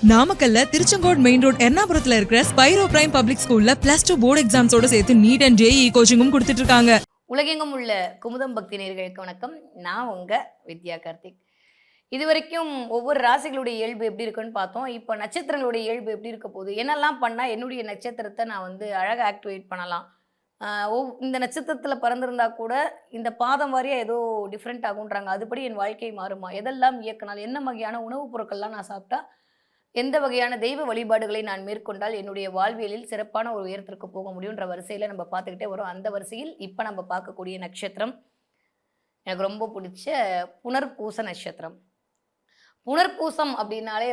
நாமக்கல்ல Tiruchengode main road எர்ணாபுரத்துல இருக்கிற Spiro prime public ஸ்கூல்ல +2 போர்டு எக்ஸாம்ஸோட சேர்த்து நீட் அண்ட் ஜேஇ கோச்சிங்கும் கொடுத்துட்டு இருக்காங்க. உலகெங்கும் உள்ள குமுதம் பக்தி நேயர்களுக்கு வணக்கம். நான் உங்க வித்யா கார்த்திக். இதுவரைக்கும் ஒவ்வொரு ராசிகளுடைய இயல்பு எப்படி இருக்குன்னு பார்த்தோம். இப்போ நட்சத்திரங்களுடைய இயல்பு எப்படி இருக்க போகுது, என்னெல்லாம் பண்ணால் என்னுடைய நட்சத்திரத்தை நான் அழகாக ஆக்டிவேட் பண்ணலாம், இந்த நட்சத்திரத்தில் பிறந்திருந்தா கூட இந்த பாதம் வாரியாக ஏதோ டிஃப்ரெண்ட் ஆகுன்றாங்க, அதுபடி என் வாழ்க்கை மாறுமா, எதெல்லாம் இயக்கினால், என்ன வகையான உணவுப் பொருட்கள்லாம் நான் சாப்பிட்டா, எந்த வகையான தெய்வ வழிபாடுகளை நான் மேற்கொண்டால் என்னுடைய வாழ்வியலில் சிறப்பான ஒரு உயரத்திற்கு போக முடியுன்ற வரிசையில் நம்ம பார்த்துக்கிட்டே வரோம். அந்த வரிசையில் இப்போ நம்ம பார்க்கக்கூடிய நட்சத்திரம் எனக்கு ரொம்ப பிடிச்ச புனர்பூச நட்சத்திரம். புனர்பூசம் அப்படின்னாலே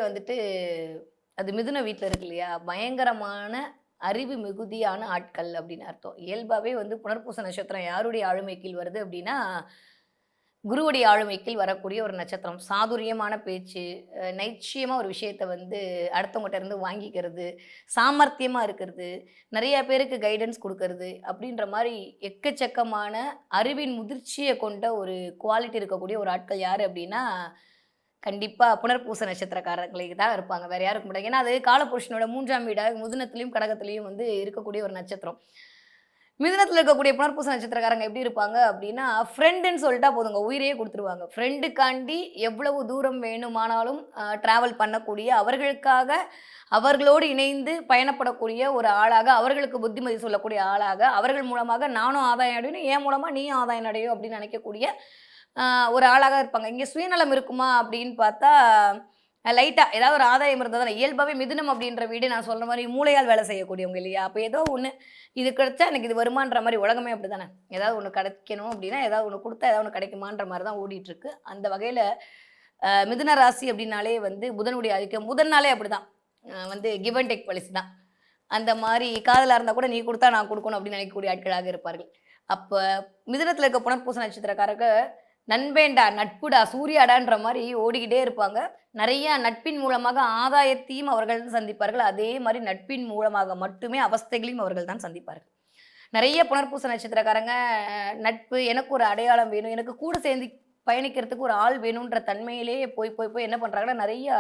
அது மிதுன வீட்டில் இருக்கு இல்லையா, பயங்கரமான அறிவு மிகுதியான ஆட்கள் அப்படின்னு அர்த்தம். இயல்பாகவே புனர்பூச நட்சத்திரம் யாருடைய ஆளுமை கீழ் வருது அப்படின்னா குருவுடைய ஆளுமை கீழ் வரக்கூடிய ஒரு நட்சத்திரம். சாதுரியமான பேச்சு, நைச்சியமாக ஒரு விஷயத்தை அடுத்தவங்ககிட்ட இருந்து வாங்கிக்கிறது, சாமர்த்தியமாக இருக்கிறது, நிறைய பேருக்கு கைடன்ஸ் கொடுக்கறது அப்படின்ற மாதிரி எக்கச்சக்கமான அறிவின் முதிர்ச்சியை கொண்ட ஒரு குவாலிட்டி இருக்கக்கூடிய ஒரு ஆட்கள் யார் அப்படின்னா கண்டிப்பாக புனர்பூச நட்சத்திரக்காரர்களுக்கு தான் இருப்பாங்க, வேறு யாருக்கு முடியாது. ஏன்னா அது காலபுருஷனோட 3ஆம் வீடாக மிதுனத்துலேயும் கடகத்துலேயும் இருக்கக்கூடிய ஒரு நட்சத்திரம். மிதுனத்தில் இருக்கக்கூடிய புனர்பூச நட்சத்திரக்காரங்க எப்படி இருப்பாங்க அப்படின்னா, ஃப்ரெண்டுன்னு சொல்லிட்டா போதுங்க, உயிரையே கொடுத்துருவாங்க. ஃப்ரெண்டுக்காண்டி எவ்வளவு தூரம் வேணுமானாலும் ட்ராவல் பண்ணக்கூடிய, அவர்களுக்காக அவர்களோடு இணைந்து பயணப்படக்கூடிய ஒரு ஆளாக, அவர்களுக்கு புத்திமதி சொல்லக்கூடிய ஆளாக, அவர்கள் மூலமாக நானும் ஆதாயம் அடையணும், என் மூலமாக நீயும் ஆதாயம் அடையும் அப்படின்னு நினைக்கக்கூடிய ஒரு ஆளாக இருப்பாங்க. இங்கே சுயநலம் இருக்குமா அப்படின்னு பார்த்தா லைட்டாக ஏதாவது ஒரு ஆதாயம் இருந்தது தானே. இயல்பாகவே மிதுனம் அப்படின்ற வீடு நான் சொல்கிற மாதிரி மூளையால் வேலை செய்யக்கூடியவங்க இல்லையா. அப்போ ஏதோ ஒன்று இது கிடைச்சா எனக்கு இது வருமான்ற மாதிரி, உலகமே அப்படி தானே. ஏதாவது ஒன்று கிடைக்கணும் அப்படின்னா ஏதாவது ஒன்று கொடுத்தா ஏதாவது ஒன்று கிடைக்குமான்ற மாதிரி தான் ஓடிட்டுருக்கு. அந்த வகையில் மிதுன ராசி அப்படின்னாலே புதனுடைய ஆதிக்கம். புதன் நாளே அப்படி தான், கிவ் அண்ட் டேக் பாலிசி தான். அந்த மாதிரி காதலாக இருந்தால் கூட நீ கொடுத்தா நான் கொடுக்கணும் அப்படின்னு நினைக்கக்கூடிய ஆட்களாக இருப்பார்கள். அப்போ மிதுனத்தில் இருக்க புனர்பூச நட்சத்திரக்காரங்க நண்பேண்டா நட்புடா சூர்யாடான்ற மாதிரி ஓடிக்கிட்டே இருப்பாங்க. நிறைய நட்பின் மூலமாக ஆதாயத்தையும் அவர்கள் தான் சந்திப்பார்கள், அதே மாதிரி நட்பின் மூலமாக மட்டுமே அவஸ்தைகளையும் அவர்கள் தான் சந்திப்பார்கள். நிறைய புனர்பூச நட்சத்திரக்காரங்க நட்பு, எனக்கு ஒரு அடையாளம் வேணும், எனக்கு கூட சேர்ந்து பயணிக்கிறதுக்கு ஒரு ஆள் வேணுன்ற தன்மையிலேயே போய் போய் போய் என்ன பண்ணுறாங்கன்னா, நிறையா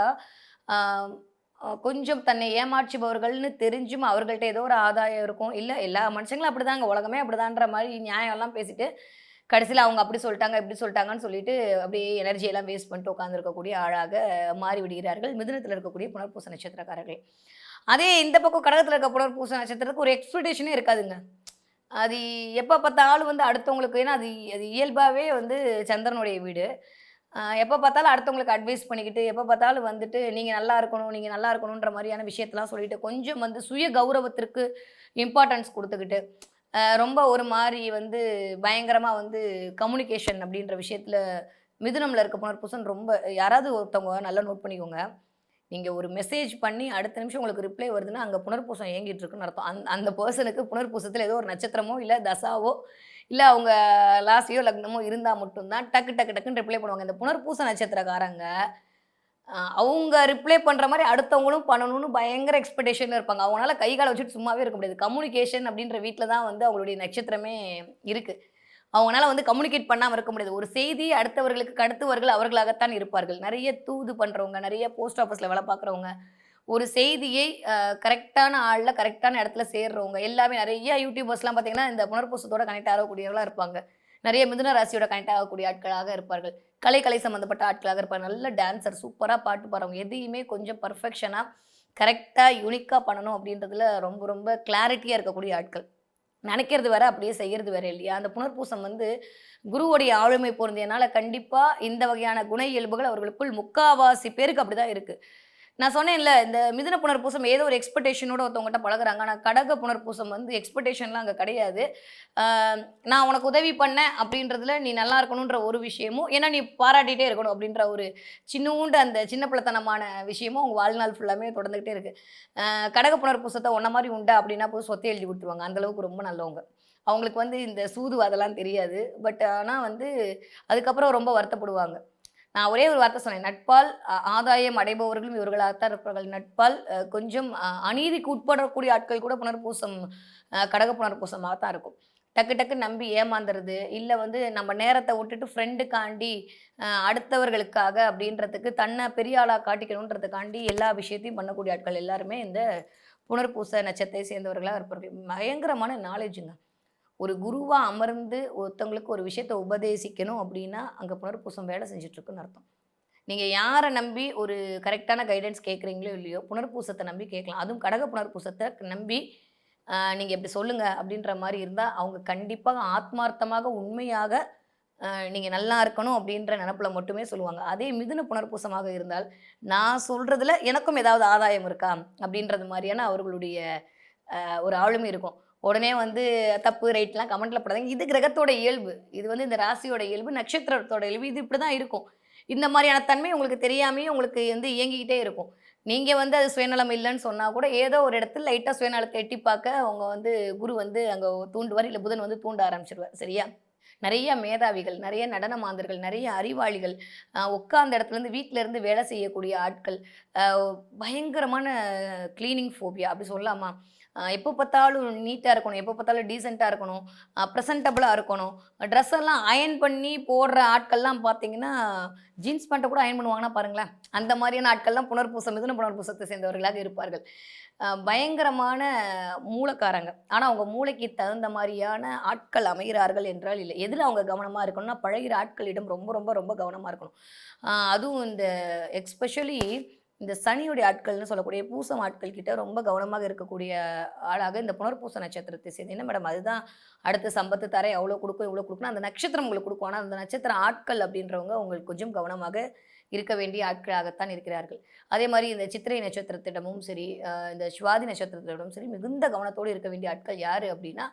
கொஞ்சம் தன்னை ஏமாற்றுபவர்கள்னு தெரிஞ்சும் அவர்கள்ட்ட ஏதோ ஒரு ஆதாயம் இருக்கும். இல்லை எல்லா மனுஷங்களும் அப்படிதாங்க, உலகமே அப்படிதான்ற மாதிரி நியாயம்லாம் பேசிட்டு கடைசியில் அவங்க அப்படி சொல்லிட்டாங்க இப்படி சொல்லிட்டாங்கன்னு சொல்லிட்டு அப்படியே எனர்ஜியெல்லாம் வேஸ்ட் பண்ணிட்டு உட்காந்துருக்கக்கூடிய ஆளாக மாறி விடுகிறார்கள் மிதுனத்தில் இருக்கக்கூடிய புனர்பூச நட்சத்திரக்காரர்கள். அதே இந்த பக்கம் கடகத்தில் இருக்க புனர்பூச நட்சத்திரத்துக்கு ஒரு எக்ஸ்பெக்டேஷனே இருக்காதுங்க. அது எப்போ பார்த்தாலும் அடுத்தவங்களுக்கு, ஏன்னா அது அது இயல்பாகவே சந்திரனுடைய வீடு. எப்போ பார்த்தாலும் அடுத்தவங்களுக்கு அட்வைஸ் பண்ணிக்கிட்டு, எப்போ பார்த்தாலும் நீங்கள் நல்லா இருக்கணும் நீங்கள் நல்லா இருக்கணுன்ற மாதிரியான விஷயத்தெல்லாம் சொல்லிட்டு, கொஞ்சம் சுய கௌரவத்திற்கு இம்பார்ட்டன்ஸ் கொடுத்துக்கிட்டு, ரொம்ப ஒரு மாதிரி பயங்கரமாக கம்யூனிகேஷன் அப்படின்ற விஷயத்தில் மிதுனமில் இருக்க புனர்பூசன் ரொம்ப, யாராவது ஒருத்தவங்க நல்லா நோட் பண்ணிக்கோங்க, நீங்கள் ஒரு மெசேஜ் பண்ணி அடுத்த நிமிஷம் உங்களுக்கு ரிப்ளை வருதுன்னா அங்கே புனர்பூசம் இயங்கிட்டு இருக்குன்னு அர்த்தம். அந்த பர்சனுக்கு புனர்பூசத்தில் ஏதோ ஒரு நட்சத்திரமோ இல்லை தசாவோ இல்லை அவங்க லாசியோ லக்னமோ இருந்தால் மட்டும்தான் டக்கு டக்கு டக்குன்னு ரிப்ளை பண்ணுவாங்க. இந்த புனர்பூச நட்சத்திரக்காரங்க அவங்க ரிப்ளை பண்ணுற மாதிரி அடுத்தவங்களும் பண்ணணும்னு பயங்கர எக்ஸ்பெக்டேஷனில் இருப்பாங்க. அவங்களால கை காலை வச்சுட்டு சும்மாவே இருக்க முடியாது. கம்யூனிகேஷன் அப்படின்ற வீட்டில் தான் அவங்களுடைய நட்சத்திரமே இருக்குது. அவங்களால கம்யூனிகேட் பண்ணாமல் இருக்க முடியாது. ஒரு செய்தி அடுத்தவர்களுக்கு கடத்துவர்கள் அவர்களாகத்தான் இருப்பார்கள். நிறைய தூது பண்ணுறவங்க, நிறைய போஸ்ட் ஆஃபீஸில் வேலை பார்க்குறவங்க, ஒரு செய்தியை கரெக்டான ஆளில் கரெக்டான இடத்துல சேர்றவங்க எல்லாமே, நிறைய யூடியூபர்ஸ்லாம் பார்த்தீங்கன்னா இந்த புனர்பூசத்தோட கனெக்ட் ஆகக்கூடியவர்களாக இருப்பாங்க. நிறைய மிதுன ராசியோட கனெக்ட் ஆகக்கூடிய ஆட்களாக இருப்பார்கள். கலை சம்மந்தப்பட்ட ஆட்களாக இருப்பாங்க. நல்ல டான்சர், சூப்பராக பாட்டு பாடுறவங்க, எதையுமே கொஞ்சம் பர்ஃபெக்ஷனாக கரெக்டாக யூனிக்காக பண்ணணும் அப்படின்றதுல ரொம்ப ரொம்ப கிளாரிட்டியாக இருக்கக்கூடிய ஆட்கள். நினைக்கிறது வேற, அப்படியே செய்கிறது வேற இல்லையா. அந்த புனர்பூசம் குருவுடைய ஆளுமை பொருந்தியனால கண்டிப்பாக இந்த வகையான குண இயல்புகள் அவர்களுக்குள் முக்காவாசி பேருக்கு அப்படி தான் இருக்குது. நான் சொன்னேன்ல, இந்த மிதுன புனர்பூசம் ஏதோ ஒரு எக்ஸ்பெக்டேஷனோட ஒருத்தவங்ககிட்ட பழகுறாங்க. ஆனால் கடக புனர்பூசம் எக்ஸ்பெக்டேஷன்லாம் அங்கே கிடையாது. நான் உனக்கு உதவி பண்ணேன் அப்படின்றதுல நீ நல்லா இருக்கணுன்ற ஒரு விஷயமும், ஏன்னா நீ பாராட்டிகிட்டே இருக்கணும் அப்படின்ற ஒரு சின்னூண்டு அந்த சின்ன பிள்ளைத்தனமான விஷயமும் அவங்க வாழ்நாள் ஃபுல்லாமே தொடர்ந்துக்கிட்டே இருக்குது. கடக புனர்பூசத்தை ஒன்றை மாதிரி உண்டா அப்படின்னா போய் சொத்தை எழுதி விட்டுருவாங்க. அந்தளவுக்கு ரொம்ப நல்லவங்க. அவங்களுக்கு இந்த சூது அதெல்லாம் தெரியாது. பட் ஆனால் அதுக்கப்புறம் ரொம்ப வருத்தப்படுவாங்க. நான் ஒரே ஒரு வார்த்தை சொன்னேன், நட்பால் ஆதாயம் அடைபவர்களும் இவர்களாகத்தான் இருப்பார்கள். நட்பால் கொஞ்சம் அநீதிக்கு உட்படக்கூடிய ஆட்கள் கூட புனர்பூசம் கடக புனர்பூசமாக தான் இருக்கும். டக்கு டக்கு நம்பி ஏமாந்துறது, இல்ல வந்து நம்ம நேரத்த விட்டுட்டு ஃப்ரெண்டுக்காண்டி அடுத்தவர்களுக்காக அப்படின்றதுக்கு தன்னை பெரிய ஆளா காட்டிக்கணுன்றதுக்காண்டி எல்லா விஷயத்தையும் பண்ணக்கூடிய ஆட்கள் எல்லாருமே இந்த புனர்பூச நட்சத்திரத்தை சேர்ந்தவர்களா இருப்பார்கள். பயங்கரமான நாலேட்ஜுங்க. ஒரு குருவா அமர்ந்து ஒருத்தவங்களுக்கு ஒரு விஷயத்த உபதேசிக்கணும் அப்படின்னா, அங்க புனர்பூசம் வேலை செஞ்சுட்டு இருக்குன்னு அர்த்தம். நீங்க யார நம்பி ஒரு கரெக்ட்டான கைடன்ஸ் கேட்குறீங்களோ இல்லையோ, புனர்பூசத்த நம்பி கேட்கலாம். அதுவும் கடக புனர்பூசத்த நம்பி நீங்க இப்படி சொல்லுங்க அப்படின்ற மாரி இருந்தா, அவங்க கண்டிப்பா ஆத்மார்த்தமாக, உண்மையாக நீங்க நல்லா இருக்கணும் அப்படின்ற நெனப்புல மட்டுமே சொல்லுவாங்க. அதே மிதுன புனர்பூசமாக இருந்தால், நான் சொல்றதுல எனக்கும் ஏதாவது ஆதாயம் இருக்கா? அப்படின்றது மாரியான அவர்களுடைய ஒரு ஆளுமை இருக்கும். உடனே வந்து தப்பு, ரைட்லாம் கமெண்ட்ல போடாதீங்க. இது கிரகத்தோட இயல்பு. இது வந்து இந்த ராசியோட இயல்பு, நட்சத்திரத்தோட இயல்பு. இது இப்படிதான் இருக்கும். இந்த மாரியான தன்மை உங்களுக்கு தெரியாமயே உங்களுக்கு வந்து இயங்கிக்கிட்டே இருக்கும். நீங்க வந்து அது சுயநலம் இல்லன்னு சொன்னா கூட, ஏதோ ஒரு இடத்துல லைட்டா சுயநலத்த எட்டி பாக்க அவங்க வந்து குரு வந்து அங்க தூண்டுவார். இல்ல புதன் வந்து தூண்ட ஆரம்பிச்சுருவார். சரியா? நெறைய மேதாவிகள், நெறைய நடன மாந்தர்கள், நெறைய அறிவாளிகள், உட்கார்ந்த இடத்துலருந்து வீட்ல இருந்து வேலை செய்யக்கூடிய ஆட்கள், அ பயங்கரமான கிளீனிங் ஃபோபியா அப்படி சொல்லலாமா? எப்போ பார்த்தாலும் நீட்டா இருக்கணும், எப்போ பார்த்தாலும் டீசென்ட்டா இருக்கணும், பிரசன்டபிளா இருக்கணும். ட்ரெஸ் எல்லாம் அயர்ன் பண்ணி போடுற ஆட்கள்லாம் பார்த்தீங்கன்னா, ஜீன்ஸ் பேண்ட்ட கூட அயர்ன் பண்ணுவாங்கன்னா பாருங்களேன். அந்த மாரியான ஆட்கள்லாம் புனர்பூசம், மிதுன புனர்பூசத்தை சேர்ந்தவர்களாக இருப்பார்கள். பயங்கரமான மூலக்காரங்க. ஆனா, அவங்க மூளைக்கு தகுந்த மாரியான ஆட்கள் அமைகிறார்கள் என்றால் இல்லை. எதுல அவங்க கவனமா இருக்கணும்னா, பழகுற ஆட்களிடம் ரொம்ப, ரொம்ப, ரொம்ப கவனமா இருக்கணும். அதுவும் இந்த எஸ்பெஷலி இந்த சனியுடைய ஆட்கள்னு சொல்லக்கூடிய பூசம் ஆட்கள் கிட்ட ரொம்ப கவனமாக இருக்கக்கூடிய ஆளாக இந்த புனர்பூச நட்சத்திரத்தை சேர்ந்து என்ன மேடம் அதுதான் அடுத்து சம்பத்து தரேன் அவ்வளோ கொடுக்கும் இவ்வளோ கொடுக்கணும் அந்த நட்சத்திரம் உங்களுக்கு கொடுக்கும் ஆனால் அந்த நட்சத்திர ஆட்கள் அப்படின்றவங்க உங்களுக்கு கொஞ்சம் கவனமாக இருக்க வேண்டிய ஆட்களாகத்தான் இருக்கிறார்கள். அதே மாரி இந்த சித்திரை நட்சத்திரத்திடமும் சரி, இந்த சுவாதி நட்சத்திரத்திடமும் சரி, மிகுந்த கவனத்தோடு இருக்க வேண்டிய ஆட்கள் யாரு அப்படின்னா,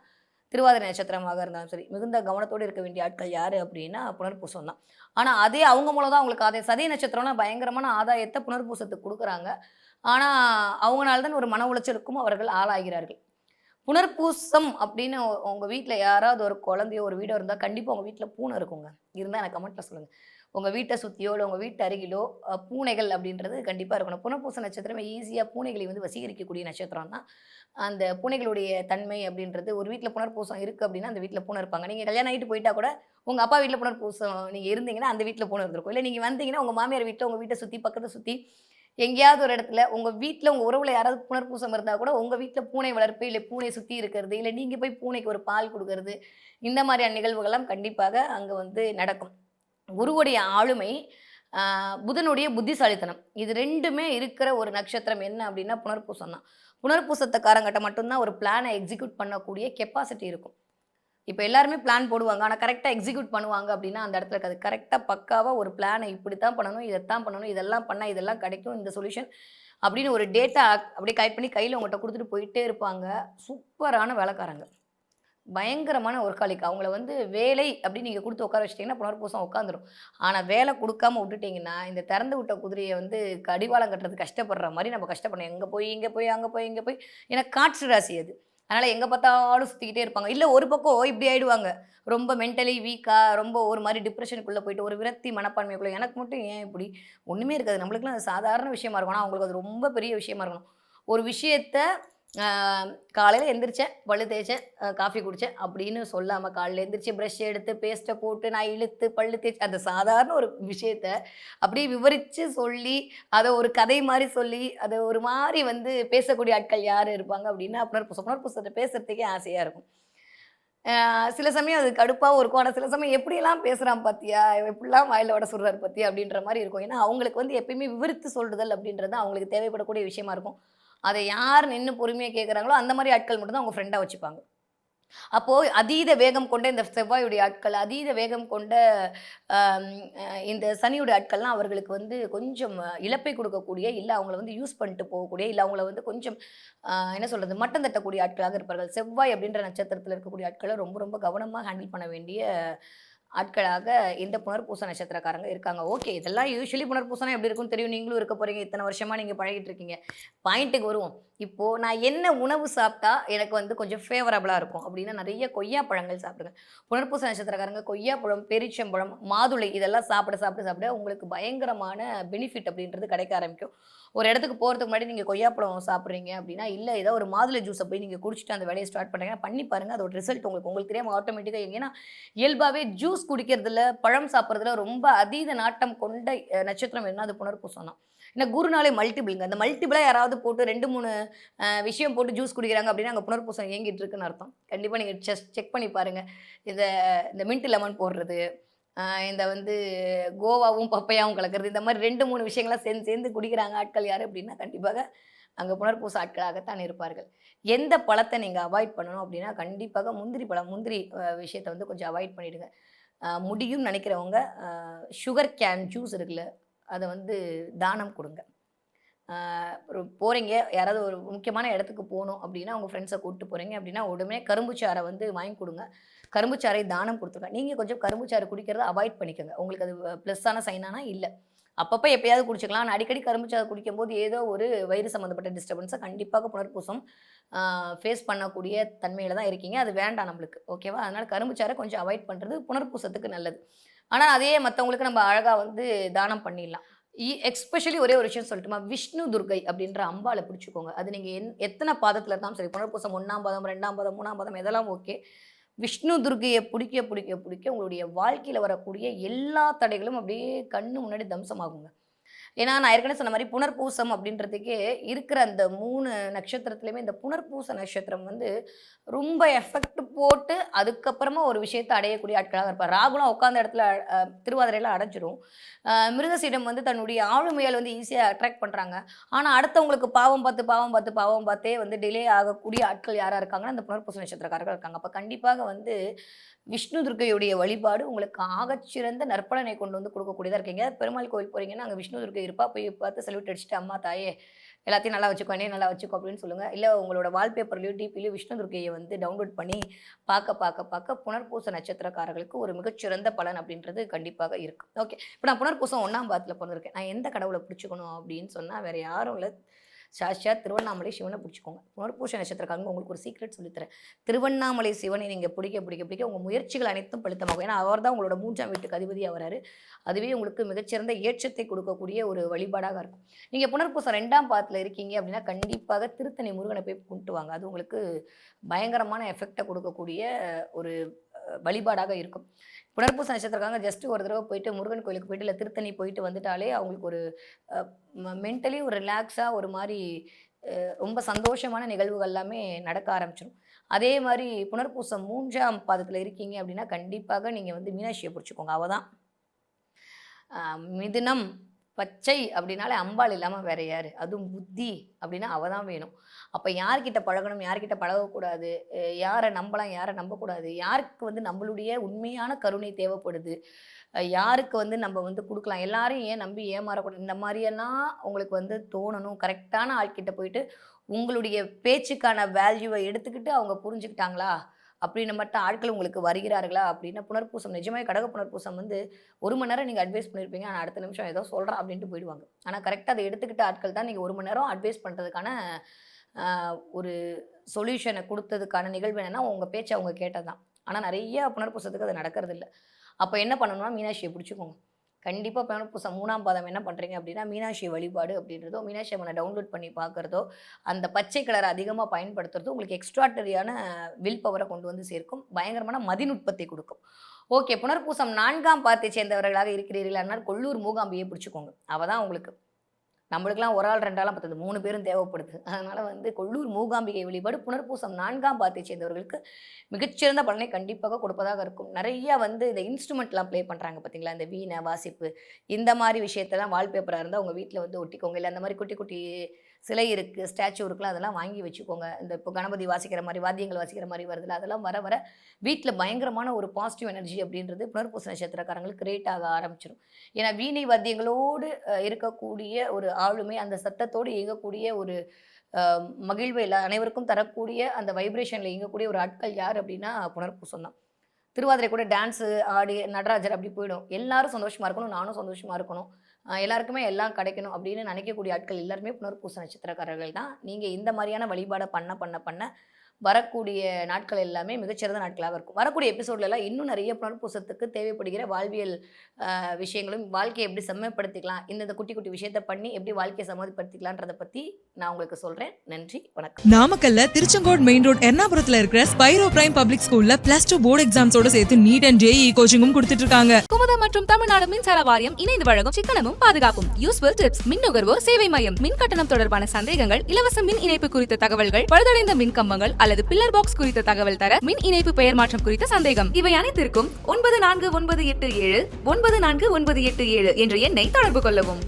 திருவாதிரை நட்சத்திரமாக இருந்தாலும் சரி, மிகுந்த கவனத்தோடு இருக்க வேண்டிய ஆட்கள் யாரு அப்படின்னா, புனர்பூசம் தான். ஆனா, அதே அவங்க மூலம் தான் அவங்களுக்கு சதய நட்சத்திரம்லாம் பயங்கரமான ஆதாயத்த புனர்பூசத்துக்கு குடுக்குறாங்க. ஆனா, அவங்கனால தான் ஒரு மன உளைச்சலுக்கும் அவர்கள் ஆளாகிறார்கள். புனர்பூசம் அப்படின்னு உங்க வீட்ல யாராவது ஒரு குழந்தையோ, ஒரு வீடோ இருந்தா கண்டிப்பா உங்க வீட்ல பூனை இருக்குங்க. இருந்தா எனக்கு கமெண்ட்ல சொல்லுங்க. உங்க வீட்ட சுத்தியோ, இல்ல உங்க வீட்டு அருகிலோ பூனைகள் அப்படின்றது கண்டிப்பா இருக்கணும். புனர்பூச நட்சத்திரமே ஈஸியா பூனைகளை வந்து வசீகரிக்கக்கூடிய நட்சத்திரம் தான். அந்த பூனைகளுடைய தன்மை அப்படின்றது ஒரு வீட்ல புனர்பூசம் இருக்கு அப்படின்னா, அந்த வீட்ல பூனை இருப்பாங்க. நீங்க கல்யாணம் ஆயிட்டு போயிட்டா கூட, உங்க அப்பா வீட்ல புனர்பூசம் நீங்க இருந்தீங்கன்னா, அந்த வீட்ல பூனை இருந்திருக்கும். இல்ல நீங்க வந்தீங்கன்னா, உங்க மாமியார் வீட்ல உங்க வீட்ட சுத்தி, பக்கத்த சுத்தி எங்கேயாவது ஒரு இடத்துல உங்க வீட்ல உங்க உறவுல யாராவது புனர்பூசம் இருந்தா கூட, உங்க வீட்ல பூனை வளர்ப்பு, இல்ல பூனைய சுத்தி இருக்கிறது, இல்ல நீங்க போய் பூனைக்கு ஒரு பால் குடுக்குறது, இந்த மாரியான நிகழ்வுகள்லாம் கண்டிப்பாக அங்க வந்து நடக்கும். குருவுடைய ஆளுமை, அ புதனுடைய புத்திசாலித்தனம். இது 2மே இருக்கிற ஒரு நட்சத்திரம் என்ன அப்டின்னா புனர்பூசம் தான். புனர்பூசத்துக்காரங்கட்ட மட்டும் தான் ஒரு பிளான எக்ஸிக்யூட் பண்ணக்கூடிய கெப்பாசிட்டி இருக்கும். இப்ப எல்லாருமே பிளான் போடுவாங்க. ஆனா கரெக்ட்டா எக்ஸிக்யூட் பண்ணுவாங்க அப்டின்னா, அந்த இடத்துல இருக்காது. கரெக்ட்டா பக்காவா ஒரு பிளான இப்படித்தான் பண்ணணும், இதத்தான் பண்ணணும், இதெல்லாம் பண்ணா இதெல்லாம் கிடைக்கும், இந்த சொல்யூஷன் அப்படின்னு ஒரு டேட்டா அப்படியே கலெக்ட் பண்ணி கையில உங்கள்ட்ட குடுத்துட்டு போயிட்டே இருப்பாங்க. சூப்பரான வேலைக்காரங்க. பயங்கரமான ஒர்க்காலிக். அவங்கள வந்து வேலை அப்படின்னு நீங்க குடுத்து உட்கார வச்சுட்டீங்கன்னா, புனர்பூசம் உட்காந்துரும். ஆனா வேலை குடுக்காம விட்டுட்டீங்கன்னா, இந்த திறந்து விட்ட குதிரைய வந்து கடிவாளம் கட்டுறதுக்கு கஷ்டப்படுற மாரி நம்ம கஷ்டப்படணும். எங்க போய், இங்க போய், அங்க போய், இங்க போய் ஏன்னா காற்று ராசி அது. அதனால எங்க பார்த்தாலும் சுத்திக்கிட்டே இருப்பாங்க. இல்ல ஒரு பக்கம் இப்படி ஆயிடுவாங்க. ரொம்ப மென்டலி வீக்கா, ரொம்ப ஒரு மாரி டிப்ரஷனுக்குள்ள போயிட்டு, ஒரு விரக்தி மனப்பான்மைக்குள்ள எனக்கு மட்டும் ஏன் இப்படி? ஒண்ணுமே இருக்காது. நம்மளுக்கெல்லாம் அது சாதாரண விஷயமா இருக்கும். ஆனா அவங்களுக்கு அது ரொம்ப பெரிய விஷயமா இருக்கணும். ஒரு விஷயத்த ஆ காலையில எந்திரிச்சேன், பல்லு தேய்ச்சேன், காஃபி குடிச்சேன் அப்படின்னு சொல்லாம, காலையில எந்திரிச்சு பிரஷ் எடுத்து, பேஸ்ட்ட போட்டு, நான் இழுத்து, பல்லு தேய்ச்சு அந்த சாதாரண ஒரு விஷயத்த அப்படியே விவரிச்சு சொல்லி, அத ஒரு கதை மாரி சொல்லி, அத ஒரு மாரி வந்து பேசக்கூடிய ஆட்கள் யாரு இருப்பாங்க அப்படின்னா, புனர்பூசம். புனர்பூசத்த பேசுறதுக்கே ஆசையா இருக்கும். சில சமயம் அது கடுப்பாவும் இருக்கும். ஆனா சில சமயம் எப்படியெல்லாம் பேசுறான் பாத்தியா? எப்படிலாம் வாயில வடை சுடுறாரு பாத்தியா? அப்படின்ற மாரி இருக்கும். ஏன்னா, அவங்களுக்கு வந்து எப்பயுமே விவரித்து சொல்லுதல் அப்படின்றது அவங்களுக்கு தேவைப்படக்கூடிய விஷயமா இருக்கும். அத யார் நின்னு பொறுமையா கேட்கறாங்களோ, அந்த மாரி ஆட்கள் மட்டும் தான் அவங்க ஃப்ரெண்டா வச்சுப்பாங்க. அப்போ அதீத வேகம் கொண்ட இந்த செவ்வாயுடைய ஆட்கள், அதீத வேகம் கொண்ட அம் அ இந்த சனியுடைய ஆட்கள்லாம் அவர்களுக்கு வந்து கொஞ்சம் இழப்பை குடுக்கக்கூடிய, இல்ல அவங்கள வந்து யூஸ் பண்ணிட்டு போகக்கூடிய, இல்ல அவங்கள வந்து கொஞ்சம் என்ன சொல்றது? மட்டம் தட்டக்கூடிய ஆட்களாக இருப்பார்கள். செவ்வாய் அப்படின்ற நட்சத்திரத்தில இருக்கக்கூடிய ஆட்கள ரொம்ப ரொம்ப கவனமா ஹேண்டில் பண்ண வேண்டிய ஆட்களாக இந்த புனர்பூச நட்சத்திரக்காரங்க இருக்காங்க. ஓகே. இதெல்லாம் யூசுவலி புனர்பூசம்னா எப்படி இருக்கும்னு தெரியும். நீங்களும் இருக்க போறீங்க. இத்தன வருஷமா நீங்க பழகிட்டு இருக்கீங்க. பாயிண்ட்டுக்கு வருவோம். இப்போ நான் என்ன உணவு சாப்பிட்டா எனக்கு வந்து கொஞ்சம் ஃபேவரபிளா இருக்கும் அப்டின்னா, நெறைய கொய்யா பழங்கள் சாப்பிடுங்க. புனர்பூச நட்சத்திரக்காரங்க கொய்யாப்பழம், பேரீச்சம்பழம், மாதுளை இதெல்லாம் சாப்பிட உங்களுக்கு பயங்கரமான பெனிஃபிட் அப்டின்றது கிடைக்க ஆரம்பிக்கும். ஒரு இடத்துக்கு போகிறதுக்கு முன்னாடி நீங்கள் கொய்யாப்பழம் சாப்பிட்றீங்க அப்படின்னா, இல்லை ஏதோ ஒரு மாதுளை ஜூஸை போய் நீங்கள் குடிச்சிட்டு அந்த வேலையை ஸ்டார்ட் பண்ணுறீங்கன்னா பண்ணி பாருங்கள். அதோட ரிசல்ட் உங்களுக்கு தெரியாமல் ஆட்டோமேட்டிக்காக ஏன்னா இயல்பாகவே ஜூஸ் குடிக்கிறதுல, பழம் சாப்பிட்றதுல ரொம்ப அதீத நாட்டம் கொண்ட நட்சத்திரம் என்ன அது புனர்பூசம் தான். ஏன்னா குருனாலே மல்டிபிள்ங்க. அந்த மல்டிபிளா யாராவது போட்டு 2, 3 விஷயம் போட்டு ஜூஸ் குடிக்கிறாங்க அப்படின்னா, அங்க புனர்பூசம் இயங்கிட்டு இருக்குன்னு அர்த்தம். கண்டிப்பா நீங்க செக் பண்ணி பாருங்க. இந்த இந்த மின்ட் லெமன் போடுறது, இந்த வந்து கோவாவும், பப்பையாவும் கலக்கிறது, இந்த மாரி 2, 3 விஷயங்கள்லாம் சேர்ந்து குடிக்கிறாங்க ஆட்கள் யாரு அப்படின்னா, கண்டிப்பாக அங்க புனர்பூச ஆட்களாகத்தான் இருப்பார்கள். எந்த பழத்த நீங்க அவாய்ட் பண்ணணும் அப்படின்னா, கண்டிப்பாக முந்திரி பழம். முந்திரி விஷயத்த வந்து கொஞ்சம் அவாய்ட் பண்ணிடுங்க. முடியும்னு நெனைக்கிறவங்க, சுகர் கேன் ஜூஸ் இருக்குல்ல, அத வந்து தானம் குடுங்க. ஒரு போறீங்க, யாராவது ஒரு முக்கியமான இடத்துக்கு போணும் அப்படின்னா, உங்க ஃப்ரெண்ட்ஸ கூட்டு போறீங்க அப்படின்னா, உடனே கரும்புச்சாறை வந்து வாங்கி குடுங்க. கரும்புச்சாறை தானம் குடுத்துருங்க. நீங்க கொஞ்சம் கரும்புச்சாறு குடிக்கிறத அவாய்ட் பண்ணிக்கங்க. உங்களுக்கு அது ப்ளஸ்ஸான சைனானா இல்ல. அப்பப்ப எப்பயாவது குடிச்சுக்கலாம். ஆனா அடிக்கடி கரும்புச்சாறு குடிக்கும்போது ஏதோ ஒரு வயிறு சம்மந்தப்பட்ட டிஸ்டர்பன்ஸ கண்டிப்பாக புனர்பூசம் ஃபேஸ் பண்ணக்கூடிய தன்மையில தான் இருக்கீங்க. அது வேண்டாம் நம்மளுக்கு. ஓகேவா? அதனால கரும்புச்சாறை கொஞ்சம் அவாய்ட் பண்றது புனர்பூசத்துக்கு நல்லது. ஆனா அதே மத்தவங்களுக்கு நம்ம அழகா வந்து தானம் பண்ணிடலாம். எஸ்பெஷலி ஒரே ஒரு விஷயம் சொல்லட்டுமா? விஷ்ணு துர்க்கை அப்படின்ற அம்பாள பிடிச்சுக்கோங்க. அது நீங்க எத்தன பாதத்துல இருந்தாலும் சரி, புனர்பூசம் 1ஆம் பாதம், 2ஆம் பாதம், 3ஆம் பாதம் எதெல்லாம் ஓகே. விஷ்ணு துர்க்கைய பிடிக்க உங்களுடைய வாழ்க்கையில வரக்கூடிய எல்லா தடைகளும் அப்படியே கண்ணு முன்னாடி தம்சமாகுங்க. ஏன்னா, நான் ஏற்கனவே சொன்ன மாரி புனர்பூசம் அப்படின்றதுக்கே இருக்கிற அந்த 3 நட்சத்திரத்திலயுமே இந்த புனர்பூச நட்சத்திரம் வந்து ரொம்ப எஃபெக்ட் போட்டு அதுக்கப்புறமா ஒரு விஷயத்த அடையக்கூடிய ஆட்களாக இருப்பார். ராகுலாம் உட்கார்ந்த இடத்துல திருவாதிரையில அடைஞ்சிரும். மிருகசீடம் வந்து தன்னுடைய ஆளுமையால் வந்து ஈஸியா அட்ராக்ட் பண்றாங்க. ஆனா, அடுத்தவங்களுக்கு பாவம் பார்த்தே வந்து டிலே ஆகக்கூடிய ஆட்கள் யாரா இருக்காங்கன்னா, இந்த புனர்பூச நட்சத்திரக்காரர்கள் இருக்காங்க. அப்ப கண்டிப்பாக வந்து விஷ்ணு துர்க்கையுடைய வழிபாடு உங்களுக்கு ஆகச்சிறந்த நற்பலனை கொண்டு வந்து கொடுக்கக்கூடியதா இருக்கு. எங்கேயாவது பெருமாள் கோயில் போறீங்கன்னா, அங்க விஷ்ணு துர்க்கை இருப்பா. போய் பார்த்து சல்யூட் அடிச்சுட்டு, "அம்மா, தாயே எல்லாத்தையும் நல்லா வச்சுக்கோ, என்னையும் நல்லா வச்சுக்கோ" அப்படின்னு சொல்லுங்க. இல்ல உங்களோட வால்பேப்பர்லயோ, டிபிலயோ விஷ்ணு துர்க்கைய வந்து டவுன்லோட் பண்ணி பார்க்க புனர்பூச நட்சத்திரக்காரர்களுக்கு ஒரு மிகச்சிறந்த பலன் அப்படின்றது கண்டிப்பாக இருக்கு. ஓகே. இப்ப நான் புனர்பூசம் 1ஆம் பாதத்துல பொறந்திருக்கேன். நான் எந்த கடவுள பிடிச்சுக்கணும் அப்படின்னு சொன்னா, வேற யாரும் இல்ல. சாட்சாத் திருவண்ணாமலை சிவனை பிடிச்சுக்கோங்க. புனர்பூச நட்சத்திரக்காரங்க உங்களுக்கு ஒரு சீக்ரெட் சொல்லித்தரேன். திருவண்ணாமலை சிவனை நீங்க பிடிக்க உங்க முயற்சிகள் அனைத்தும் பலித்தமாகும். ஏன்னா, அவர் தான் உங்களோட 3ஆம் வீட்டுக்கு அதிபதியா வராரு. அதுவே உங்களுக்கு மிகச்சிறந்த ஏற்றத்தை கொடுக்கக்கூடிய ஒரு வழிபாடாக இருக்கும். நீங்க புனர்பூசம் 2ஆம் பாதத்துல இருக்கீங்க அப்படின்னா, கண்டிப்பாக திருத்தணி முருகனை போய் கும்பிட்டு வாங்க. அது உங்களுக்கு பயங்கரமான எஃபெக்ட்ட கொடுக்கக்கூடிய ஒரு வழிபாடாக இருக்கும். புனர்பூச நட்சத்திரக்காரங்க ஜஸ்ட் ஒரு தடவ போயிட்டு முருகன் கோயிலுக்கு போயிட்டு, இல்ல திருத்தணி போயிட்டு வந்துட்டாலே அவங்களுக்கு ஒரு அ மென்டலி ஒரு ரிலாக்ஸா ஒரு மாரி ரொம்ப சந்தோஷமான நிகழ்வுகள் எல்லாமே நடக்க ஆரம்பிச்சுரும். அதே மாரி புனர்பூசம் 3ஆம் பாதத்துல இருக்கீங்க அப்படின்னா, கண்டிப்பாக நீங்க வந்து மீனாட்சிய பிடிச்சுக்கோங்க. அவ தான் மிதுனம், பச்சை அப்படின்னாலே அம்பாள் இல்லாம வேற யாரு? அதுவும் புத்தி அப்படின்னா அவ தான் வேணும். அப்ப யார்கிட்ட பழகணும், யார்கிட்ட பழகக்கூடாது, யார நம்பலாம், யார நம்பக்கூடாது, யாருக்கு வந்து நம்மளுடைய உண்மையான கருணை தேவைப்படுது, யாருக்கு வந்து நம்ம வந்து குடுக்கலாம், எல்லாரையும் ஏன் நம்பி ஏமாறக்கூடாது, இந்த மாரியெல்லாம் உங்களுக்கு வந்து தோணணும். கரெக்டான ஆள்கிட்ட போயிட்டு உங்களுடைய பேச்சுக்கான வேல்யூவ எடுத்துக்கிட்டு அவங்க புரிஞ்சுக்கிட்டாங்களா? அப்படின்னு மட்டும் ஆட்கள் உங்களுக்கு வருகிறார்களா? அப்படின்னா புனர்பூசம் நிஜமாவே கடக புனர்பூசம் வந்து 1 மணி நேரம் நீங்க அட்வைஸ் பண்ணியிருப்பீங்க. ஆனா அடுத்த நிமிஷம் ஏதோ சொல்றான் அப்படின்ட்டு போயிடுவாங்க. ஆனா கரெக்ட்டா அத எடுத்துக்கிட்ட ஆட்கள் தான் நீங்க 1 மணி நேரம் அட்வைஸ் பண்றதுக்கான ஒரு சொல்யூஷன குடுத்ததுக்கான நிகழ்வு என்னன்னா, உங்க பேச்ச அவங்க கேட்டது தான். ஆனா நெறைய புனர்பூசத்துக்கு அது நடக்கறதில்ல. அப்ப என்ன பண்ணணும்னா, மீனாட்சிய பிடிச்சுக்கோங்க. கண்டிப்பா புனர்பூசம் 3ஆம் பாதம் என்ன பண்றீங்க அப்படின்னா, மீனாட்சி வழிபாடு அப்படின்றதோ, மீனாட்சி அம்மன டவுன்லோட் பண்ணி பார்க்கிறதோ, அந்த பச்சை கலர அதிகமா பயன்படுத்துறதோ உங்களுக்கு எக்ஸ்ட்ராடரியான வில் பவர கொண்டு வந்து சேர்க்கும். பயங்கரமான மதிநுட்பத்தை குடுக்கும். ஓகே. புனர்பூசம் 4ஆம் பாதத்தை சேர்ந்தவர்களாக இருக்கிறீர்களானால், கொல்லூர் மூகாம்பிகைய பிடிச்சுக்கோங்க. அவ தான் உங்களுக்கு நம்மளுக்கெல்லாம் ஒரு ஆள் 2 ஆள்லாம் பத்தாது. 3 பேரும் தேவைப்படுது. அதனால வந்து கொல்லூர் மூகாம்பிகை வழிபாடு புனர்பூசம் 4ஆம் பாதத்தைச் சேர்ந்தவர்களுக்கு மிகச்சிறந்த பலனை கண்டிப்பாக கொடுப்பதாக இருக்கும். நெறைய வந்து இந்த இன்ஸ்ட்ருமெண்ட்லாம் ப்ளே பண்றாங்க பார்த்தீங்களா? இந்த வீணை, வாசிப்பு இந்த மாரி விஷயத்தலாம் வால்பேப்பரா இருந்தா உங்க வீட்ல வந்து ஒட்டிக்கோங்க. இல்ல அந்த மாரி குட்டி குட்டி சிலை இருக்கு, ஸ்டாச்சு இருக்குல்ல அதெல்லாம் வாங்கி வச்சுக்கோங்க. இந்த இப்போ கணபதி வாசிக்கிற மாரி, வாத்தியங்கள் வாசிக்கிற மாரி வருதுல்ல, அதெல்லாம் வர வர வீட்ல பயங்கரமான ஒரு பாசிட்டிவ் எனர்ஜி அப்படின்றது புனர்பூச நட்சத்திரக்காரங்களுக்கு கிரியேட் ஆக ஆரம்பிச்சுரும். ஏன்னா வீணை வாத்தியங்களோடு இருக்கக்கூடிய ஒரு ஆளுமை, அந்த சத்தத்தோடு இயங்கக்கூடிய ஒரு அ மகிழ்வு அனைவருக்கும் தரக்கூடிய அந்த வைப்ரேஷன்ல இயங்கக்கூடிய ஒரு ஆட்கள் யார் அப்படின்னா புனர்பூசம் தான். திருவாதிரை கூட டான்ஸு ஆடி நடராஜர் அப்படி போயிடும். எல்லாரும் சந்தோஷமா இருக்கணும், நானும் சந்தோஷமா இருக்கணும். எல்லாருக்குமே எல்லாம் கிடைக்கணும் அப்படின்னு நினைக்கக்கூடிய ஆட்கள் எல்லாருமே புனர்பூச நட்சத்திரக்காரர்கள் தான். நீங்க இந்த மாரியான வழிபாட பண்ண வரக்கூடிய நாட்கள் எல்லாமே மிகச்சிறந்த நாட்களாக இருக்கும். வரக்கூடிய எபிசோட்லலாம் இன்னும் நிறைய புனர்பூசத்துக்கு தேவைப்படுகிற வாழ்வியல் விஷயங்களும், வாழ்க்கையை எப்படி செம்மைப்படுத்திக்கலாம், இந்த குட்டி குட்டி விஷயத்த பண்ணி எப்படி வாழ்க்கையை சமாதிப்படுத்திக்கலான்றதை பற்றி நான் உங்களுக்கு சொல்கிறேன். நன்றி, வணக்கம். நாமக்கல்ல திருச்செங்கோடு மெயின் ரோட் எர்ணாபுரத்துல இருக்கிற ஸ்பைரோ பிரைம் பப்ளிக் ஸ்கூல்ல +2 போர்டு எக்ஸாம்ஸோட சேர்த்து நீட் அண்ட் JEE கோச்சிங்கும் கொடுத்துட்டு இருக்காங்க. குமுதம் மற்றும் தமிழ்நாடு மின்சார வாரியம் இணைந்து வழங்கும் சிக்கனமும் பாதுகாப்பும் யூஸ்ஃபுல் டிப்ஸ், மின் நுகர்வோர் சேவை மையம், மின் கட்டணம் தொடர்பான சந்தேகங்கள், இலவச மின் இணைப்பு குறித்த தகவல்கள், பழுதடைந்த மின் கம்பங்கள் அல்லது பில்லர் பாக்ஸ் குறித்த தகவல் தர, மின் இணைப்பு பெயர் மாற்றம் குறித்த சந்தேகம், இவை அனைத்திற்கும் 9497 94987 என்ற எண்ணை தொடர்பு கொள்ளவும்.